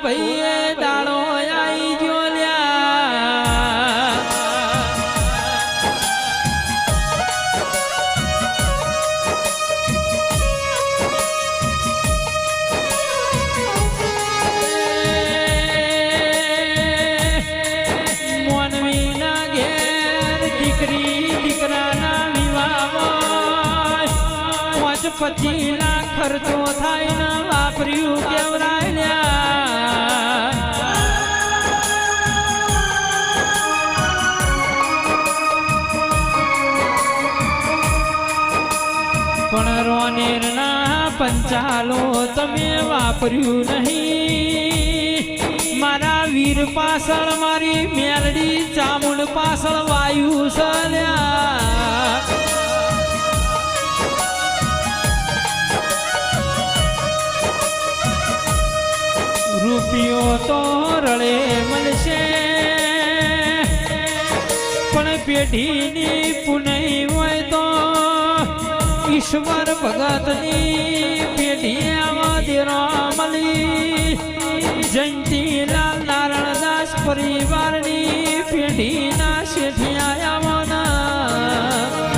ભાઈએ દાડો આઈ જો ₹25 લાખ ખર્ચો થાય ને વાપર્યું કેવરાય પણ રોનેર ના પંચાલો તમે વાપર્યું નહીં મારા વીર પાછળ મારી મેલડી ચામુંડ પાછળ વાયુ સલ્યા રૂપિયો તો રળે મળશે પણ પેઢીની પુનઈ હોય તો ઈશ્વર ભગતની પેઢી આવા દેરો મળી જયંતીલાલ નારાયણદાસ પરિવારની પેઢી